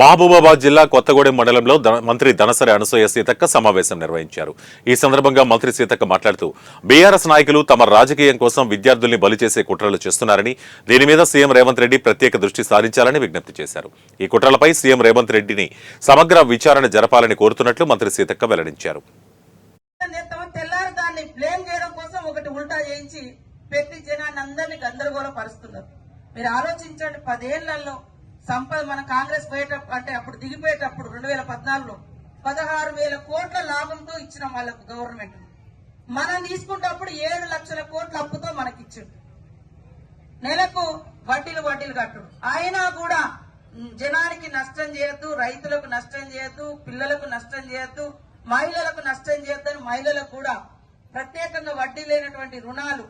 మహబూబాబాద్ జిల్లా కొత్తగూడెం మండలంలో మంత్రి దనసరి అనసూయ సీతక్క సమావేశం నిర్వహించారు. ఈ సందర్భంగా మంత్రి సీతక్క మాట్లాడుతూ బీఆర్ఎస్ నాయకులు తమ రాజకీయం కోసం విద్యార్థుల్ని బలి చేసే కుట్రలు చేస్తున్నారని, దీని మీద సీఎం రేవంత్ రెడ్డి ప్రత్యేక దృష్టి సారించాలని విజ్ఞప్తి చేశారు. ఈ కుట్రలపై సీఎం రేవంత్ రెడ్డిని సమగ్ర విచారణ జరపాలని కోరుతున్నట్లు మంత్రి సీతక్క వెల్లడించారు. మీరు ఆలోచించండి, 10 ఏళ్లలో సంపద మన కాంగ్రెస్ అంటే అప్పుడు దిగిపోయేటప్పుడు 2014లో 16,000 కోట్ల లాభంతో ఇచ్చిన వాళ్ళకు గవర్నమెంట్. మనం తీసుకుంటప్పుడు 7 లక్షల కోట్ల అప్పుతో మనకిచ్చిండు. నెలకు వడ్డీలు కట్టుడు. అయినా కూడా జనానికి నష్టం చేయొద్దు, రైతులకు నష్టం చేయొద్దు, పిల్లలకు నష్టం చేయొద్దు, మహిళలకు నష్టం చేయొద్దని మహిళలకు కూడా ప్రత్యేకంగా వడ్డీ లేనటువంటి రుణాలు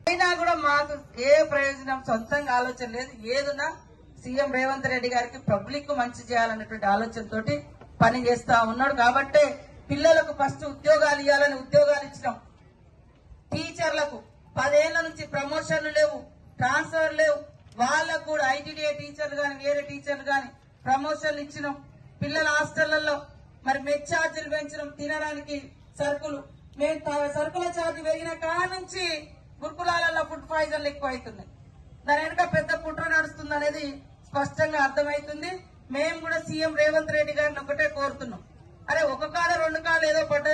అయినా కూడా మాకు ఏ ప్రయోజనం, సొంతంగా ఆలోచన లేదు. ఏదున్నా సీఎం రేవంత్ రెడ్డి గారికి పబ్లిక్ మంచి చేయాలన్నటువంటి ఆలోచనతోటి పని చేస్తా ఉన్నాడు. కాబట్టే పిల్లలకు ఫస్ట్ ఉద్యోగాలు ఇవ్వాలని ఉద్యోగాలు ఇచ్చినాం. టీచర్లకు 10 ఏళ్ల నుంచి ప్రమోషన్లు లేవు, ట్రాన్స్ఫర్ లేవు. వాళ్ళకు కూడా ఐటీడీఏ టీచర్లు కానీ వేరే టీచర్లు కానీ ప్రమోషన్లు ఇచ్చినాం. పిల్లల హాస్టళ్లలో మరి మెస్ ఛార్జీలు పెంచడం, తినడానికి సరుకులు, మేము సరుకుల ఛార్జీ పెరిగిన కానుంచి గురుకులాలలో ఫుడ్ పాయిజన్లు ఎక్కువ అవుతున్నాయి. దాని వెనుక పెద్ద కుట్ర నడుస్తుంది అనేది స్పష్టంగా అర్థమవుతుంది. మేము కూడా సీఎం రేవంత్ రెడ్డి గారిని ఒకటే కోరుతున్నాం, అరే 1 కాలు 2 కాలు ఏదో పడ్డ